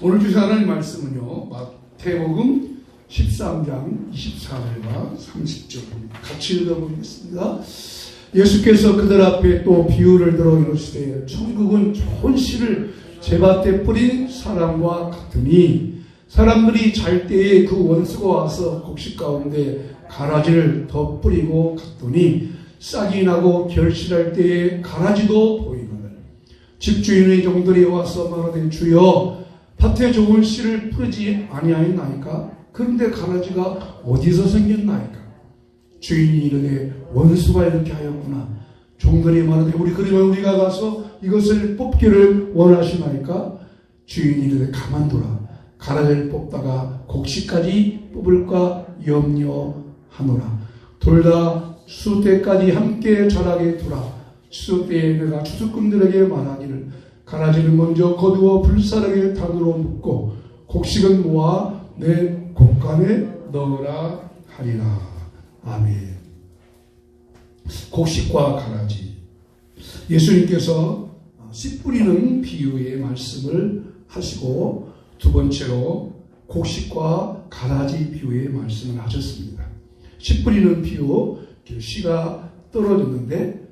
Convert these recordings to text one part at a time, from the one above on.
오늘 주신 하나님 말씀은요, 마태복음 13장 24절과 30절입니다. 같이 읽어보겠습니다. 예수께서 그들 앞에 또 비유를 들어 이르시되 천국은 좋은 씨를 제밭에 뿌린 사람과 같으니 사람들이 잘 때에 그 원수가 와서 곡식 가운데 가라지를 더 뿌리고 갔더니 싹이 나고 결실할 때에 가라지도 보이거늘 집주인의 종들이 와서 말하되 주여 밭에 좋은 씨를 뿌리지 아니하였나이까? 그런데 가라지가 어디서 생겼나이까? 주인이 이르되 원수가 이렇게 하였구나. 종들이 말하되 그러면 우리가 가서 이것을 뽑기를 원하시나이까? 주인이 이르되 가만두라. 가라지를 뽑다가 곡식까지 뽑을까 염려하노라. 둘 다 추수때까지 함께 자라게 두라. 추수때에 내가 추수꾼들에게 말하기를 가라지는 먼저 거두어 불사르게 단으로 묶고 곡식은 모아 내 곡간에 넣으라 하리라. 아멘. 곡식과 가라지. 예수님께서 씨 뿌리는 비유의 말씀을 하시고 두 번째로 곡식과 가라지 비유의 말씀을 하셨습니다. 씨 뿌리는 비유, 씨가 떨어졌는데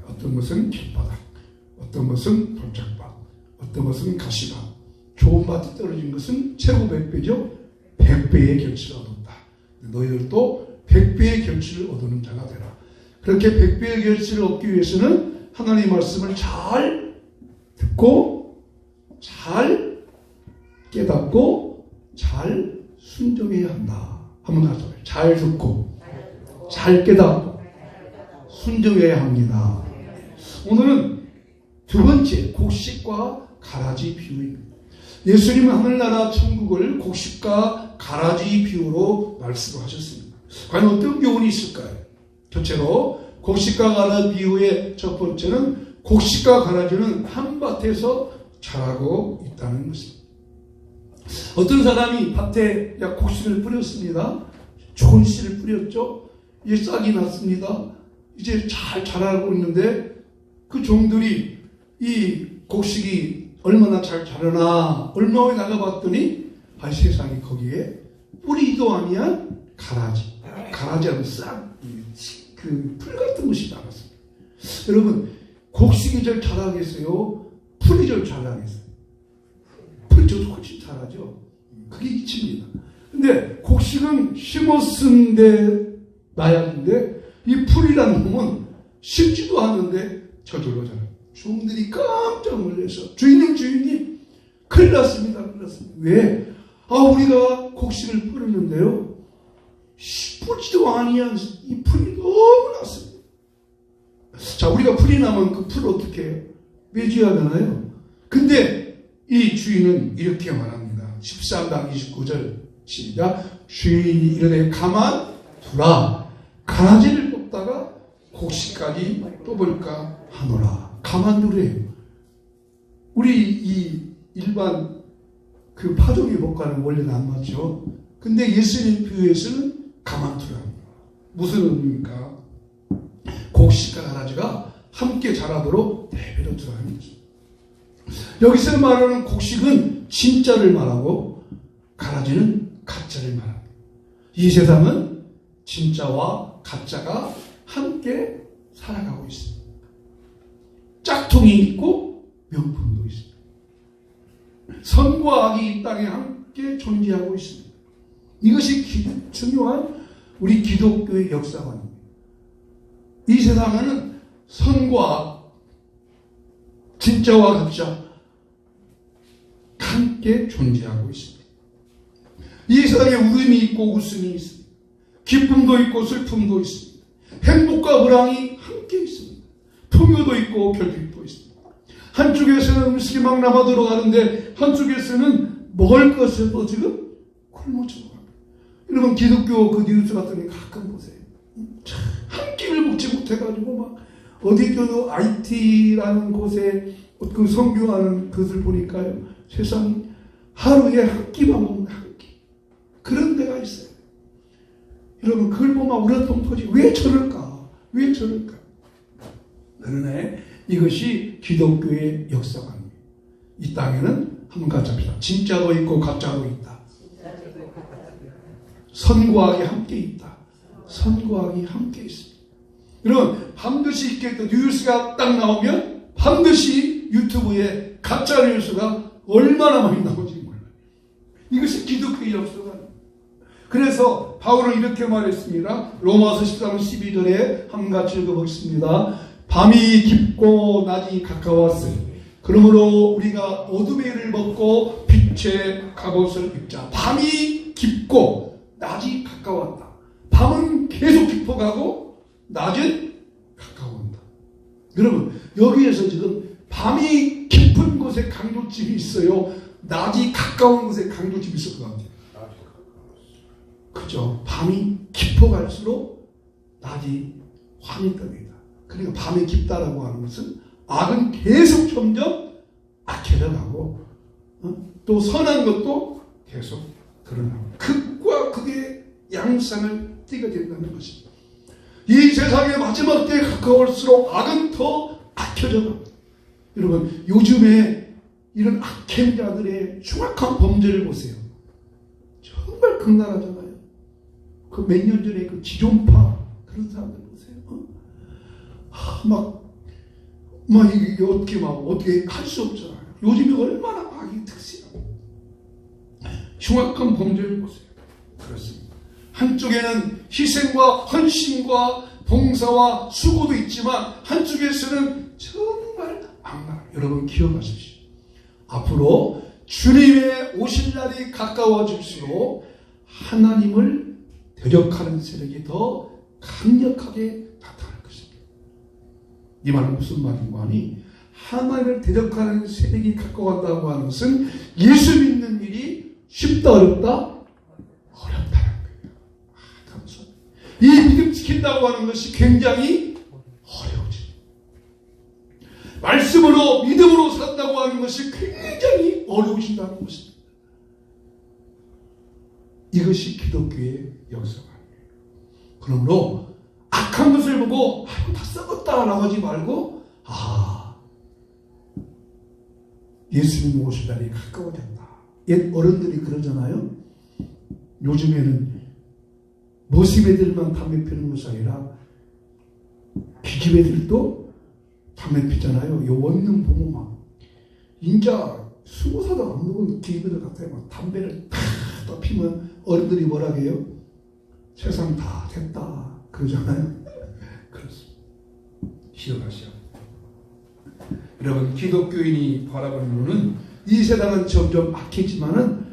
어떤 것은 길바닥, 어떤 것은 돌짝밭, 어떤 것은 가시밭. 좋은 밭이 떨어진 것은 최고 100배죠. 100배의 결실을 얻었다. 너희들도 100배의 결실을 얻는 자가 되라. 그렇게 100배의 결실을 얻기 위해서는 하나님의 말씀을 잘 듣고 잘 깨닫고 잘 순종해야 한다. 한번 하죠. 잘 듣고 잘 깨닫고 순종해야 합니다. 오늘은 두 번째 곡식과 가라지 비유입니다. 예수님은 하늘나라 천국을 곡식과 가라지 비유로 말씀하셨습니다. 과연 어떤 교훈이 있을까요? 첫째로 곡식과 가라지 비유의 첫 번째는 곡식과 가라지는 한 밭에서 자라고 있다는 것입니다. 어떤 사람이 밭에 곡식을 뿌렸습니다. 좋은 씨를 뿌렸죠. 이제 싹이 났습니다. 이제 잘 자라고 있는데 그 종들이 이 곡식이 얼마나 잘 자라나 얼마 후에 나가봤더니 세상에 거기에 뿌리도 아니한 가라지하고 싹 그 풀 같은 것이 나왔습니다. 여러분 곡식이 잘 자라겠어요? 풀이 잘 자라겠어요? 풀이 좀 훨씬 자라죠. 그게 이치입니다. 근데 곡식은 심었은데 나약인데 이 풀이라는 놈은 심지도 않는데 저절로 자라요. 종들이 깜짝 놀라서 주인님 큰일 났습니다. 왜? 우리가 곡식을 뿌렸는데요 뿌리지도 아니한 이 풀이 너무 났습니다. 자, 우리가 풀이 나면 그 풀을 어떻게 해요? 매주하잖아요. 근데 이 주인은 이렇게 말합니다. 13장 29절 시작. 주인이 이르되 가만두라. 가라지를 뽑다가 곡식까지 뽑을까 하노라. 가만두래요. 우리 이 일반 그 파종의 법과는 원리는 안 맞죠. 근데 예수님 비유에서는 가만두라. 무슨 의미입니까? 곡식과 가라지가 함께 자라도록 내버려 두라는 거죠. 여기서 말하는 곡식은 진짜를 말하고 가라지는 가짜를 말합니다. 이 세상은 진짜와 가짜가 함께 살아가고 있습니다. 짝퉁이 있고 명품도 있습니다. 선과 악이 이 땅에 함께 존재하고 있습니다. 이것이 중요한 우리 기독교의 역사관입니다. 이 세상에는 선과 악, 진짜와 가짜 함께 존재하고 있습니다. 이 세상에 울음이 있고 웃음이 있습니다. 기쁨도 있고 슬픔도 있습니다. 행복과 불황이 함께 있습니다. 풍요도 있고 결핍도 있습니다. 한쪽에서는 음식이 막 남아 들어가는데 한쪽에서는 먹을 것에도 지금 굶어 죽어갑니다. 여러분 기독교 그 뉴스 같은 거 가끔 보세요. 한 끼를 먹지 못해가지고 막 어디 그 IT라는 곳에 그 선교하는 것을 보니까요. 세상 하루에 한 끼만 먹는 한 끼. 그런 데가 있어요. 여러분 그걸 보면 우리가 동포지 왜 저럴까? 그러네. 이것이 기독교의 역사관입니다. 이 땅에는 한번 같이 합시다. 진짜도 있고 가짜도 있다. 선과 악이 함께 있다. 선과 악이 함께 있습니다. 여러분, 반드시 이렇게 또 뉴스가 딱 나오면 반드시 유튜브에 가짜 뉴스가 얼마나 많이 나오는지 몰라요. 이것이 기독교의 역사가. 그래서 바울은 이렇게 말했습니다. 로마서 13장 12절에 한 같이 읽어보겠습니다. 밤이 깊고 낮이 가까웠으니 그러므로 우리가 어둠의 일을 벗고 빛의 갑옷을 입자. 밤이 깊고 낮이 가까웠다. 밤은 계속 깊어가고 낮은 가까운다. 여러분, 여기에서 지금 밤이 깊은 곳에 강조점이 있어요. 낮이 가까운 곳에 강조점이 있을 것 같아요. 그죠? 밤이 깊어갈수록 낮이 환히 뜹니다. 그러니까 밤이 깊다라고 하는 것은 악은 계속 점점 악해져 가고 또 선한 것도 계속 드러나고 극과 극의 양상을 띠게 된다는 것입니다. 이 세상의 마지막 때에 가까울수록 악은 더 악해져 갑니다. 여러분, 요즘에 이런 악행자들의 흉악한 범죄를 보세요. 정말 극날하잖아요. 그 몇 년 전에 그 지존파 그런 사람들 보세요. 이게 어떻게 할 수 없잖아요. 요즘에 얼마나 악이 특세하고 흉악한 범죄를 보세요. 그렇습니다. 한쪽에는 희생과 헌신과 봉사와 수고도 있지만 한쪽에서는 정말 악랄. 여러분 기억하십시오. 앞으로 주님의 오실 날이 가까워질수록 하나님을 대적하는 세력이 더 강력하게 나타날 것입니다. 이 말은 무슨 말인고 하니 하나님을 대적하는 세력이 가까워간다고 하는 것은 예수 믿는 일이 쉽다 어렵다? 어렵다는 거예요. 감사합니다. 이 믿음 지킨다고 하는 것이 굉장히 어려워집니다. 말씀으로 믿음으로 산다고 하는 것이 굉장히 어려우신다는 것입니다. 이것이 기독교의 역사가 아니에요. 그러므로 악한 것을 보고 다 썩었다 라고 하지 말고 예수님 오실 날이 가까워졌다. 옛 어른들이 그러잖아요. 요즘에는 머슴애들만 담배 피우는 것이 아니라 기집애들도 담배 피잖아요. 요 원룸 보면 막 인자 20살도 안 먹은 기집애들 같아요. 막 담배를 탁 피면 어른들이 뭐라 해요? 세상 다 됐다 그러잖아요. 그렇습니다. 기억하시오. 여러분, 기독교인이 바라보는 눈은 이 세상은 점점 악해지만은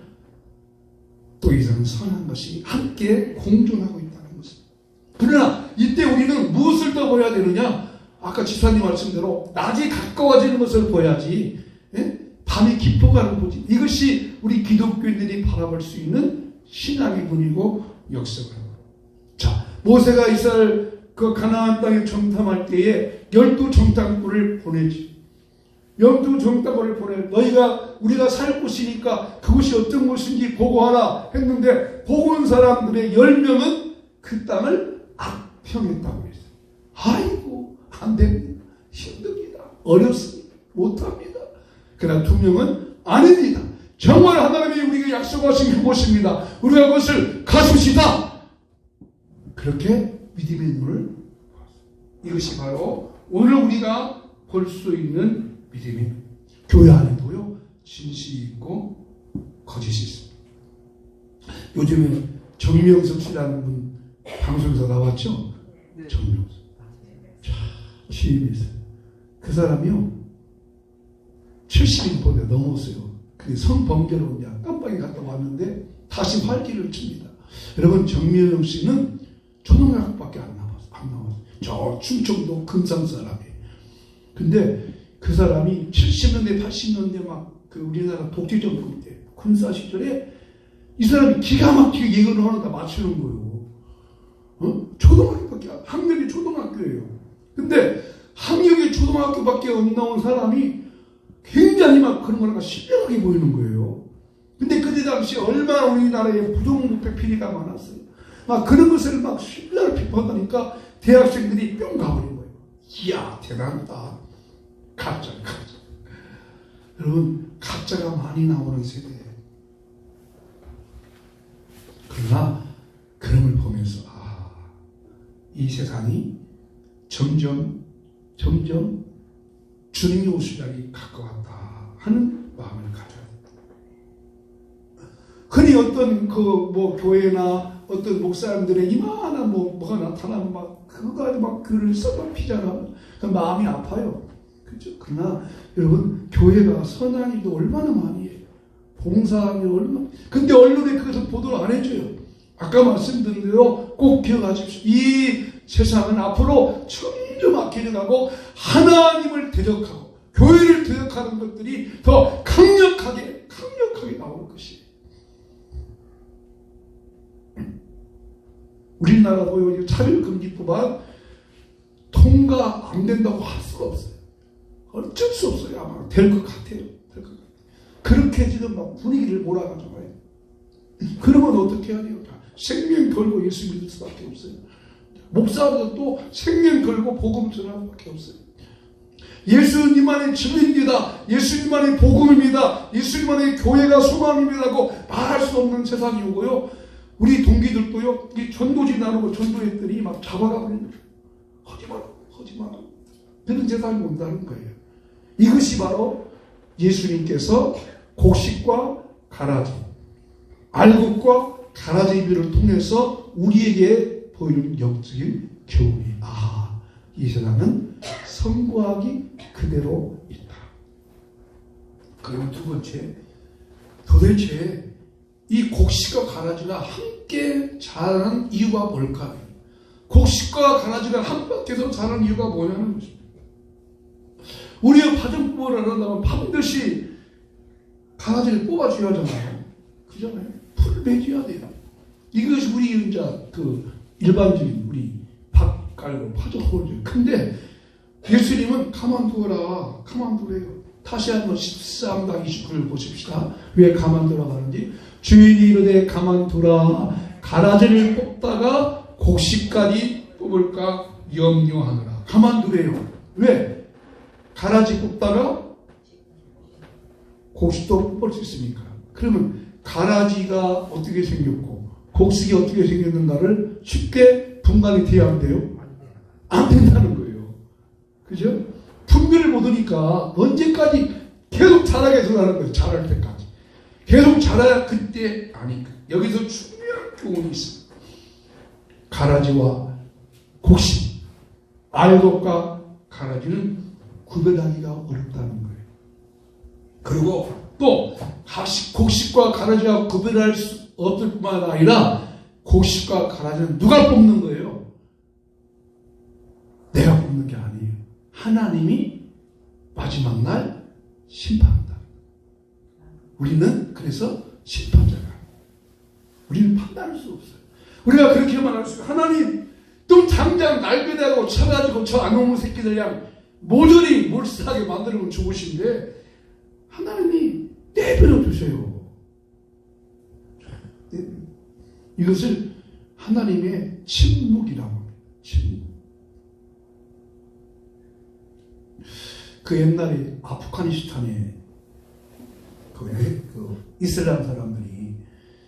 또 이상 선한 것이 함께 공존하고 있다는 것입니다. 그러나 이때 우리는 무엇을 더 보여야 되느냐? 아까 지사님 말씀대로 낮이 가까워지는 것을 보야지. 밤이 깊어가는 거지. 이것이 우리 기독교인들이 바라볼 수 있는 신앙의 분이고 역사가. 자, 모세가 이스라엘 그 가나안 땅에 정탐할 때에 12정탐꾼을 보내지. 12정탐꾼을 보내. 우리가 살 곳이니까 그곳이 어떤 곳인지 보고하라 했는데 보고 온 사람들의 10명은 그 땅을 악평했다고 했어요. 아이고, 안 됩니다. 힘듭니다. 어렵습니다. 못합니다. 그러나 2명은 아닙니다. 정말 하나님이 우리에게 약속하신 그곳입니다. 우리가 그것을 가십시다. 그렇게 믿음의 눈을 보았습니다. 이것이 바로 오늘 우리가 볼 수 있는 믿음입니다. 교회 안에도요, 진실이 있고 거짓이 있습니다. 요즘에 정명석 씨라는 분 방송에서 나왔죠? 네. 정명석. 자, 취임했어요. 그 사람이요, 70인보다 넘었어요. 그 성범죄로 그냥 깜빡이 갔다 왔는데 다시 활기를 칩니다. 여러분, 정명석 씨는 초등학교밖에 안 나왔어요. 저 충청도 금산 사람이에요. 근데 그 사람이 70년대, 80년대 막 그 우리나라 독재정권 때 군사 시절에 이 사람이 기가 막히게 예언을 하나 다 맞추는 거예요. 초등학교밖에, 학력이 초등학교예요. 근데 학력이 초등학교밖에 안 나온 사람이 굉장히 막 그런 거가 신명하게 보이는 거예요. 근데 그때 당시 얼마나 우리나라에 부정부패 피해가 많았어요. 막 그런 것을 막 신명하게 비판하니까 대학생들이 뿅 가버린 거예요. 이야, 대단하다. 가짜. 여러분, 가짜가 많이 나오는 세대예요. 그러나 그런 걸 보면서 이 세상이 점점 주님이 오실 날이 가까웠다 하는 마음을 가져야 됩니다. 흔히 어떤 교회나 어떤 목사님들의 이만한 뭐가 나타나면 그거 가지고 막 글을 써서 피잖아. 마음이 아파요. 그렇죠? 그러나 여러분, 교회가 선한 일도 얼마나 많이 해요. 봉사하며 얼마나. 근데 언론에 그것을 보도를 안 해줘요. 아까 말씀드린 대로 꼭 기억하십시오. 이 세상은 앞으로 점점 악해져가고 하나님을 대적하고 교회를 대적하는 것들이 더 강력하게 나올 것이에요. 우리나라도 차별금지법안 통과 안 된다고 할 수가 없어요. 어쩔 수 없어요. 아마 될 것 같아요. 그렇게 지금 막 분위기를 몰아가잖아요. 그러면 어떻게 해야 돼요? 생명 걸고 예수 믿을 수밖에 없어요. 목사들도 생명 걸고 복음 전하는 수밖에 없어요. 예수님만의 진리입니다. 예수님만의 복음입니다. 예수님만의 교회가 소망입니다라고 말할 수 없는 세상이 오고요. 우리 동기들도요, 이 전도지 나누고 전도했더니 막 잡아가 버리는 거예요. 하지 마라. 그런 세상이 온다는 거예요. 이것이 바로 예수님께서 곡식과 가라지, 알곡과 가라지비를 통해서 우리에게 보이는 영적인 교훈이, 이 세상은 선구하기 그대로 있다. 그리고 두 번째, 도대체 이 곡식과 가라지가 함께 자라는 이유가 뭘까? 곡식과 가라지가 함께서 자라는 이유가 뭐냐는 것입니다. 우리가 파전법을 하려면 반드시 가라지를 뽑아줘야 하잖아요. 그잖아요. 풀을 맺어야 돼요. 이것이 우리 일반적인 우리 밥 깔고 파전법이죠. 근데 예수님은 가만두래요. 다시 한번 13장 29절 보십시다. 왜 가만두라고 하는지. 주인이 이르되 가만두라. 가라지를 뽑다가 곡식까지 뽑을까 염려하느라. 가만두래요. 왜? 가라지 뽑다가 곡식도 뽑을 수 있으니까. 그러면 가라지가 어떻게 생겼고 곡식이 어떻게 생겼는가를 쉽게 분간이 돼야 안 돼요? 안 된다는 거예요. 그죠? 분별을 못하니까 언제까지 계속 자라게 해서라는 거예요. 자랄 때까지. 계속 자라야 그때 아니까. 여기서 중요한 교훈이 있습니다. 가라지와 곡식, 알곡과 가라지는 구별하기가 어렵다는 거예요. 그리고 또 곡식과 가라지가 구별할 수 없을 뿐만 아니라 곡식과 가라지는 누가 뽑는 거예요? 내가 뽑는 게 아니에요. 하나님이 마지막 날 심판한다. 우리는 그래서 심판자가. 우리는 판단할 수 없어요. 우리가 그렇게만 할 수 있어요. 하나님 또 당장 날 그대로 쳐가지고 저 안놈의 새끼들이랑 모조리 몰살하게 만들면 좋으신데 하나님이 내버려 두세요. 이것을 하나님의 침묵이라고 합니다. 침묵. 그 옛날에 아프가니스탄에 이슬람 사람들이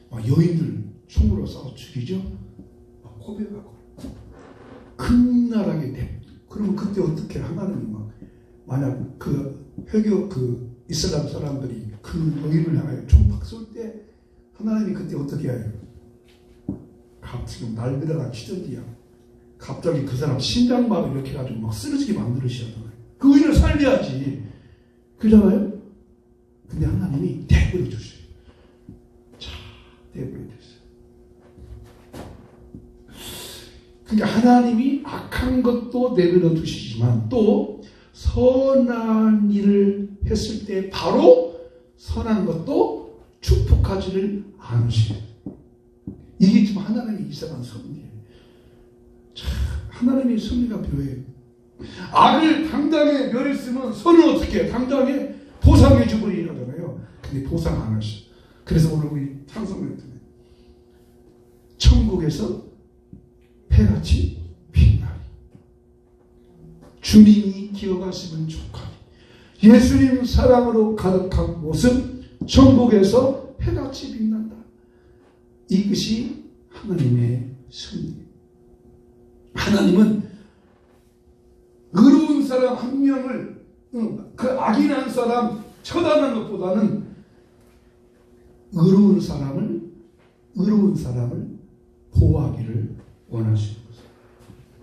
막 여인들 총으로 쏴서 죽이죠. 막 고백하고 극렬하게 그러면 그때 어떻게 하나님이 만약 이슬람 사람들이 그 여인을 향하여 총팍 쏠 때 하나님이 그때 어떻게 해요? 갑자기 날벼락을 치던지야. 갑자기 그 사람 심장마비 이렇게 해가지고 막 쓰러지게 만들으시잖아요. 그 의인을 살려야지. 그러잖아요? 근데 하나님이 내버려 주세요. 자, 내버려 주세요. 그러니까 하나님이 악한 것도 내버려 두시지만 또 선한 일을 했을 때 바로 선한 것도 축복하지를 않으시고 이게 지금 하나님의 이상한 섭리예요. 하나님의 섭리가 묘해요. 악을 당장에 멸했으면 선을 어떻게 해요? 당장에 보상해 주버리잖아요. 근데 보상 안 하셔. 그래서 오늘 우리 찬송했더니 천국에서 해같이 빛나리 주님이 기억하시면 족하리 예수님 사랑으로 가득한 모습, 천국에서 해같이 빛난다. 이것이 하나님의 승리. 하나님은 의로운 사람 한 명을 그 악인한 사람 처단하는 것보다는 의로운 사람을 보호하기를 원하시는 것입니다.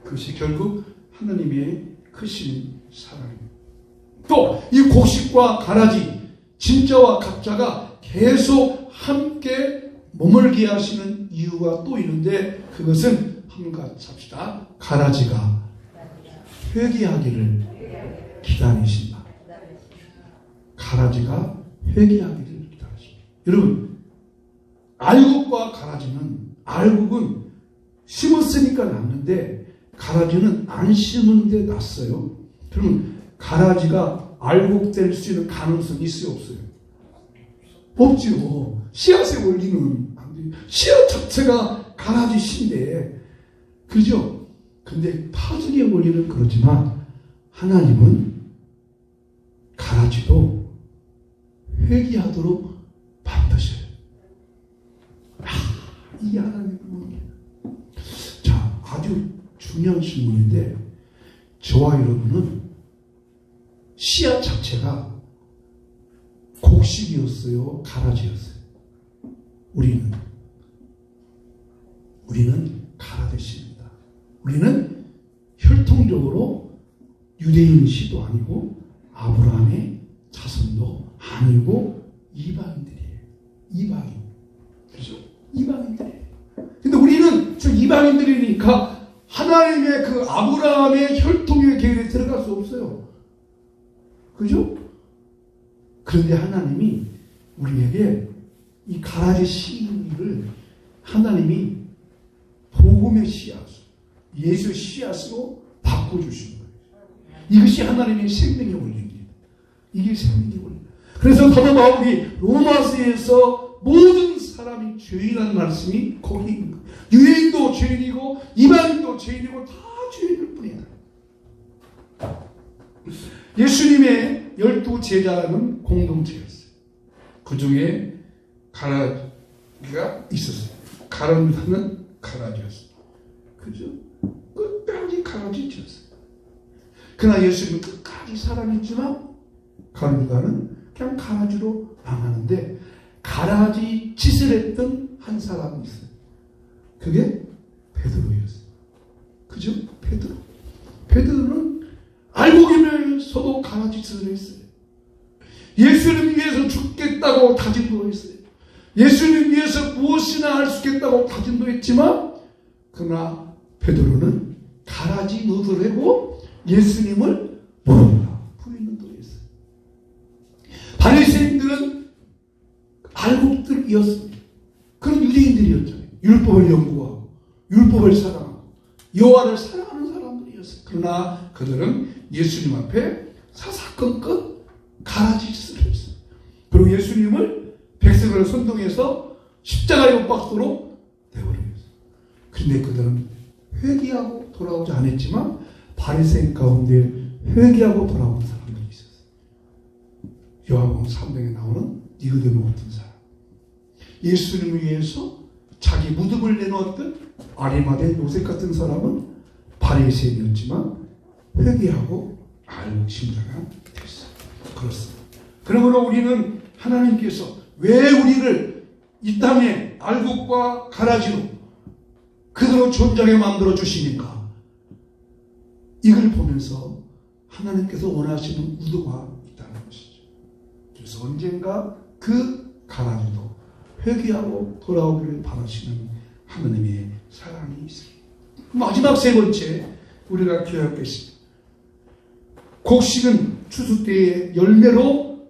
그것이 결국 하나님의 크신 사랑입니다. 또 이 곡식과 가라지, 진짜와 가짜가 계속 함께 머물게 하시는 이유가 또 있는데, 그것은 한번 같이 합시다. 가라지가 회개하기를 기다리신다. 가라지가 회개하기를 기다리신다. 여러분, 알곡과 가라지는, 알곡은 심었으니까 났는데 가라지는 안 심은데 났어요. 그러면 가라지가 알곡 될 수 있는 가능성이 있어요, 없어요? 없지요. 씨앗의 원리는 안 돼요. 씨앗 자체가 가라지 씨인데, 그죠? 근데 파수리의 원리는 그렇지만 하나님은 가라지도 회개하도록 만드셔요. 이게 하나님의 원리예요. 자, 아주 중요한 질문인데, 저와 여러분은 씨앗 자체가 곡식이었어요, 가라지였어요? 우리는 가라지입니다. 우리는 혈통적으로 유대인시도 아니고 아브라함의 자손도 아니고 이방인들이에요. 이방인. 그죠? 이방인들이에요. 근데 우리는 저 이방인들이니까 하나님의 그 아브라함의 혈통의 계율에 들어갈 수 없어요. 그죠? 그런데 하나님이 우리에게 이 가라지 씨를 하나님이 복음의 씨앗, 예수 씨앗으로 바꿔주신 거예요. 이것이 하나님의 생명의 원리입니다. 이게 생명의 원리. 그래서 사도 바울이 로마서에서 모든 사람이 죄인이라는 말씀이 거기 있는 거예요. 유대인도 죄인이고 이방인도 죄인이고 다 죄인일 뿐이다. 예수님의 12 제자는 공동체였어요. 그 중에 가라지가 있었어요. 가룟유다는 가라지였어요. 그죠? 끝까지 가라지였어요. 그러나 예수님은 끝까지 사랑했지만 가룟유다는 그냥 가라지로 망하는데, 가라지 짓을 했던 한 사람이 있어요. 그게 베드로였어요. 그죠? 베드로는 알고기면서도 가라지 짓을 했어요. 예수님 위해서 죽겠다고 다짐도 했어요. 예수님 위해서 무엇이나 할 수 있겠다고 다짐도 했지만, 그러나 베드로는 가라지 노릇하고 예수님을 모른다, 부인도 했어요. 바리새인들은 알곡들이었습니다. 그런 유대인들이었잖아요. 율법을 연구하고 율법을 사랑하고 여호와를 사랑하는 사람들이었어요. 그러나 그들은 예수님 앞에 사사건건 가라지 짓을 했어요. 그리고 예수님을 백성을 선동해서 십자가에 못 박도록 내버렸어요. 그런데 그들은 회개하고 돌아오지 않았지만 바리새인 가운데 회개하고 돌아온 사람들이 있었어요. 요한복음 3장에 나오는 니고데모 같은 사람, 예수님을 위해서 자기 무덤을 내놓았던 아리마대 요셉 같은 사람은 바리새인이었지만 회개하고 알고 신자가 됐어요. 그렇습니다. 그러므로 우리는 하나님께서 왜 우리를 이 땅에 알곡과 가라지로 그대로 존재하게 만들어 주시니까, 이걸 보면서 하나님께서 원하시는 의도가 있다는 것이죠. 그래서 언젠가 그 가라지도 회개하고 돌아오기를 바라시는 하나님의 사랑이 있습니다. 마지막 세 번째 우리가 기억하겠습니다. 곡식은 추수 때의 열매로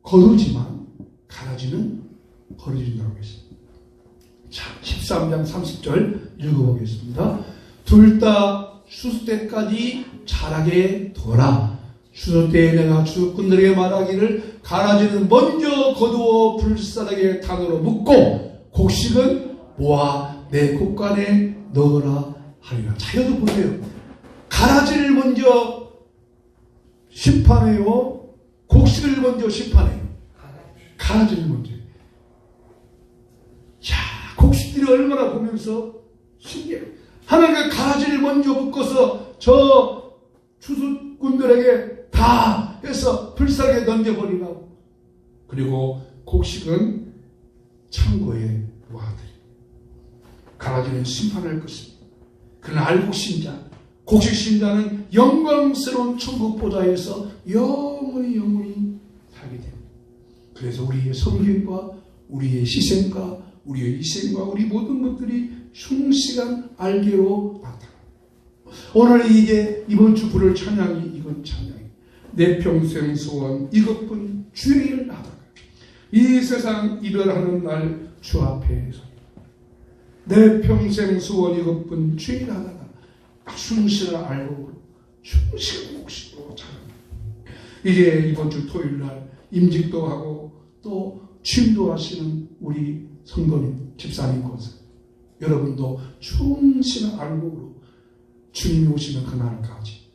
거두지만 가라지는 거두진다고 했습니다. 자, 13장 30절 읽어보겠습니다. 둘 다 추수 때까지 자라게 둬라. 추수 때에 내가 주꾼들에게 말하기를, 가라지는 먼저 거두어 불사르게 단으로 묶고 곡식은 모아 내 곡간에 넣으라 하리라. 자, 여러분 보세요. 가라지를 먼저 심판해요. 곡식을 먼저 심판해요. 가라지를 먼저. 야, 곡식들이 얼마나 보면서 신기해요. 하나님의 가라지를 먼저 묶어서 저 추수꾼들에게 다 해서 불쌍하게 던져버리라고. 그리고 곡식은 창고에 놓아드려요. 가라지는 심판할 것입니다. 그러나 알곡신자, 곡식신자는 영광스러운 천국 보좌에서 영원히 살게 됩니다. 그래서 우리의 섬김과 우리의 희생과 우리의 희생과 우리 모든 것들이 충실한 알게로 나타납니다. 오늘 이제 이번 주 부를 찬양이 이건 찬양이 내 평생 소원 이것뿐 주의 일 나다가 이 세상 이별하는 날 주 앞에 서 내 평생 소원 이것뿐 주의 일 하다가 충실한 알곡으로 충실한 곡식으로 찬양합니다. 이제 이번 주 토요일 날 임직도 하고 또 취임도 하시는 우리 성도님, 집사님 권사 여러분도 충실한 알곡으로 주님이 오시는 그날까지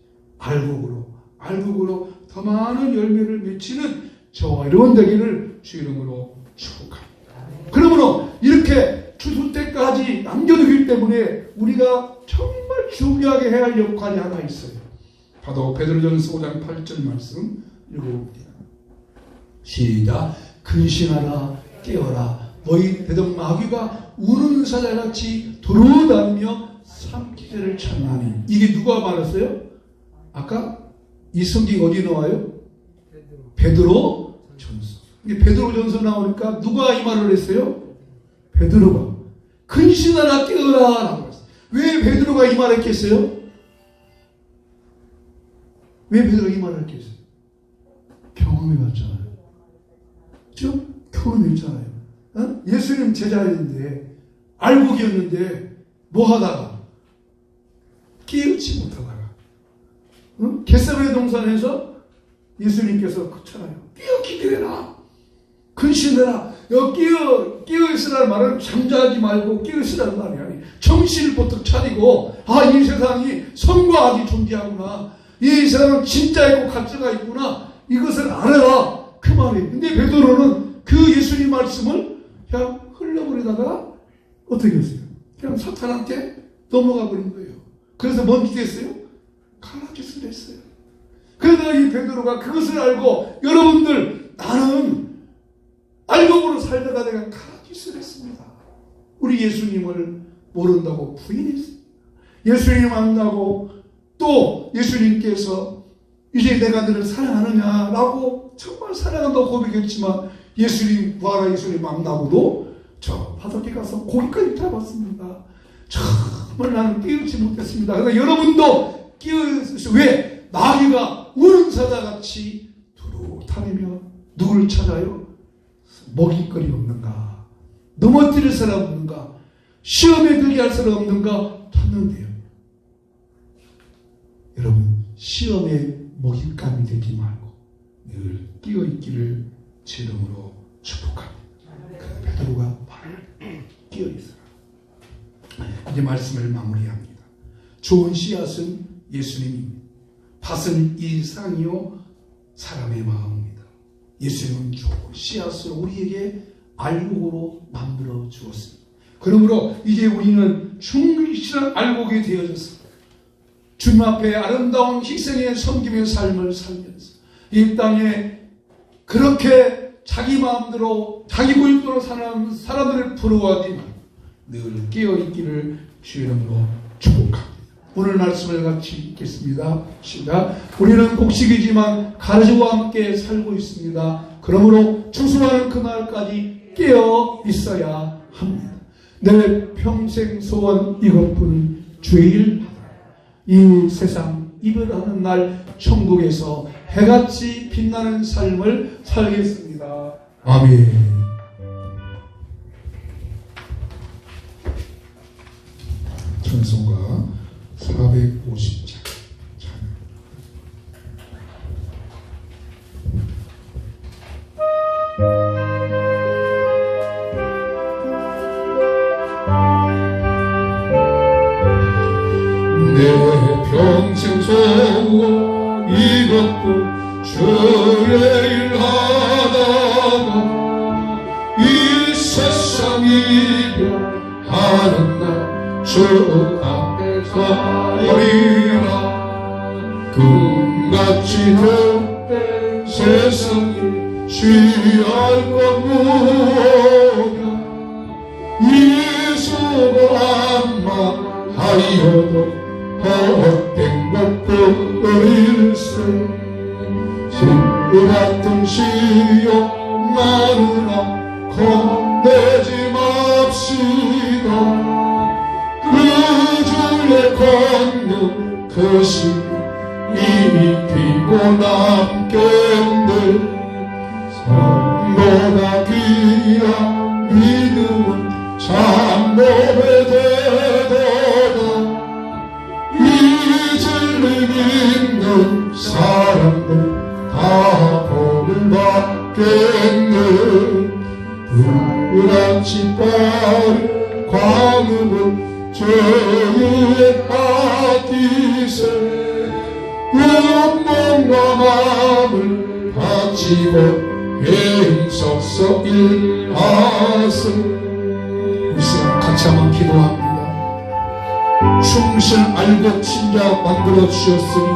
알곡으로 더 많은 열매를 맺히는 저와 여러분 되기를 주 이름으로 축복합니다. 그러므로 이렇게 추수 때까지 남겨두기 때문에 우리가 정말 중요하게 해야 할 역할이 하나 있어요. 바로 베드로전서 5장 8절 말씀 읽어봅니다. 시작. 근신하라 깨어라 너희 대적 마귀가 우는 사자같이 돌아다니며 삼키새를 찾나니. 이게 누가 말했어요? 아까 이 성경 어디 나와요? 베드로 전서. 이게 베드로 전서 나오니까 누가 이 말을 했어요? 베드로가 근신하라 깨어라 라고 했어요. 왜 베드로가 이 말을 했겠어요? 왜 베드로가 이 말을 했겠어요? 경험해봤잖아요. 그렇죠? 경험했잖아요. 어? 예수님 제자였는데 알곡이었는데 뭐 하다가 깨우치 못하다가 겟세마네 동산에서 예수님께서 그렇잖아요. 깨어 기도해라. 근신해라. 깨어 있으라는 말은 잠자지 말고 깨어 있으라는 말이 아니에요. 정신을 보통 차리고 이 세상이 선과 악이 존재하구나. 이 세상은 진짜 있고 가짜가 있구나. 이것을 알아라. 그 말이에요. 근데 베드로는 그 예수님 말씀을 그냥 흘려버리다가 어떻게 했어요? 그냥 사탄한테 넘어가 버린 거예요. 그래서 뭔 짓 했어요? 가라짓을 했어요. 그러다가 이 베드로가 그것을 알고 여러분들 나는 알곡으로 살다가 내가 가라짓을 했습니다. 우리 예수님을 모른다고 부인했습니다. 예수님 만나고 또 예수님께서 이제 내가 너를 사랑하느냐라고 정말 사랑한다고 고백했지만 예수님 부활한 예수님 만나고도 저 바닷가 가서 고기까지 잡았습니다. 정말 나는 깨우지 못했습니다. 그러나 여러분도 깨우세요. 왜? 마귀가 우는 사자같이 두루다니며 누굴 찾아요? 먹잇거리 없는가? 넘어뜨릴 사람 없는가? 시험에 들게 할 사람 없는가? 찾는데요. 여러분 시험에 먹잇감이 되지 말고 늘 끼어있기를 제 이름으로 축복합니다. 베드로가 바로 끼어있어라. 이제 말씀을 마무리합니다. 좋은 씨앗은 예수님입니다. 밭은 일상이요 사람의 마음입니다. 예수님은 좋은 씨앗을 우리에게 알곡으로 만들어 주었습니다. 그러므로 이제 우리는 충실한 알곡이 되어졌습니다. 주님 앞에 아름다운 희생의 섬김의 삶을 살면서 이 땅에 그렇게 자기 마음대로 자기 고집대로 사는 사람들을 부러워하지 말고 늘 깨어있기를 주의 이름으로 축복합니다. 오늘 말씀을 같이 읽겠습니다. 시작. 우리는 곡식이지만 가지와 함께 살고 있습니다. 그러므로 추수하는 그날까지 깨어 있어야 합니다. 내 평생 소원 이것뿐 주의 일 이 세상 이별하는 날 천국에서 해같이 빛나는 삶을 살겠습니다. 아멘. 찬송가 450장 내 평생 소원 이것뿐 주의 세상이 변하는 날 주 앞에 서리라. 꿈같이 된 세상이 취할 것 무엇가 예수가 안마하여도 헛된 것 버릴세. 술 같은 시요 마누라 겁내지 맙시다. 그 주의 권능 그 신 이미 피고 남겠네. 산보다 귀한 믿음은 참고의 대도다. 이 진리 믿는 사람들 다 복을 받겠네. 불같이 빠른 광음은 죄의 파티세. 영혼과 마음을 바치고 행석서 일하세. 우리 시간 같이 한번 기도합니다. 충실 알곡 신자 만들어 주셨으니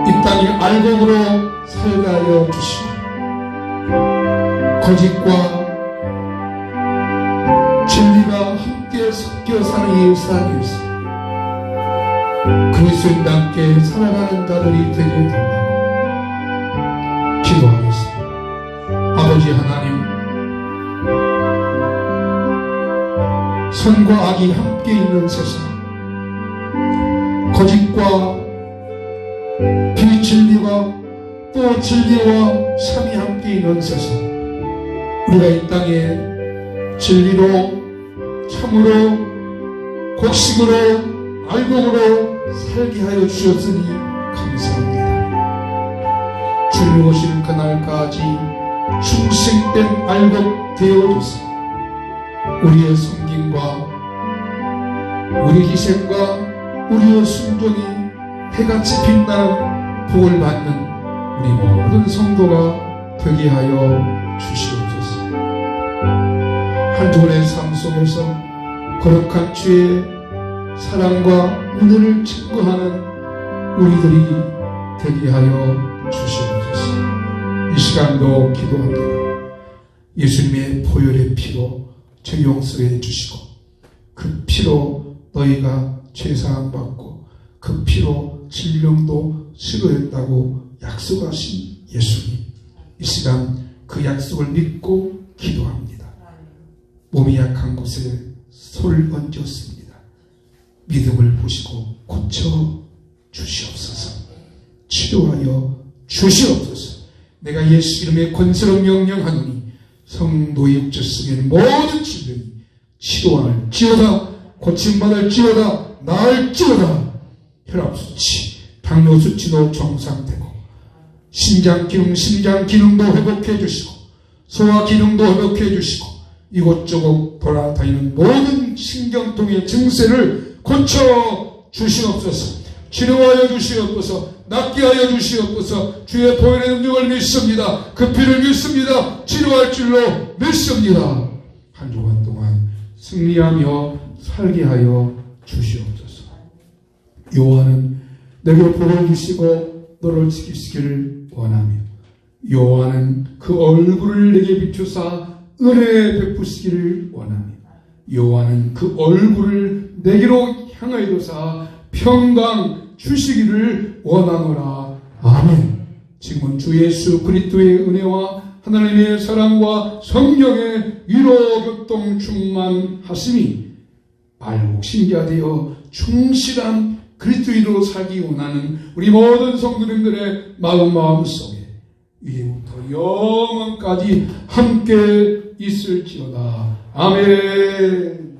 이 땅이 알곡으로 살게 하여 주시고 거짓과 진리가 함께 섞여 사는 이 세상에서 그리스도인답게 살아가는 자들이 되게 달라고 기도하겠습니다. 아버지 하나님, 선과 악이 함께 있는 세상, 거짓과 비진리와 또 진리와 참이 함께 있는 세상, 우리가 이 땅에 진리로 참으로 곡식으로 알곡으로 살게 하여 주셨으니 감사합니다. 주님 오시는 그날까지 충실된 알곡 되어주사 우리의 섬김과 우리 희생과 우리의 순종이 해같이 빛나는 복을 받는 우리 모든 성도가 되게 하여 주시옵소서. 한 주간의 삶 속에서 거룩한 주의 사랑과 은혜를 증거하는 우리들이 되게 하여 주시옵소서. 이 시간도 기도합니다. 예수님의 보혈의 피로 죄 용서해 주시고 그 피로 너희가 죄사함 받고 그 피로 질병도 치료했다고 약속하신 예수님, 이 시간 그 약속을 믿고 기도합니다. 몸이 약한 곳에 손을 얹었습니다. 믿음을 보시고 고쳐 주시옵소서. 치료하여 주시옵소서. 내가 예수 이름의 권세로 명령하노니 성도의 육체 속에 있는 모든 질병이 치료할지어다, 고침받을지어다, 나을지어다. 혈압수치, 당뇨수치도 정상되고 심장 기능도 회복해 주시고 소화 기능도 회복해 주시고 이곳저곳 돌아다니는 모든 신경통의 증세를 고쳐 주시옵소서. 치료하여 주시옵소서. 낫게 하여 주시옵소서. 주의 보혈의 능력을 믿습니다. 그 피를 믿습니다. 치료할 줄로 믿습니다. 한 주간 동안 승리하며 살게 하여 주시옵소서. 여호와는 내게 복을 주시고 너를 지키시기를 원하며 여호와는 그 얼굴을 내게 비추사 은혜 베푸시기를 원하며 여호와는 그 얼굴을 내게로 향하여 두사 평강 주시기를 원하노라. 아멘. 지금은 주 예수 그리스도의 은혜와 하나님의 사랑과 성령의 위로 교통 충만하심이 알곡 신자되어 충실한 그리스도인으로 살기 원하는 우리 모든 성도님들의 마음 속에 이제부터 영원까지 함께 있을지어다. 아멘.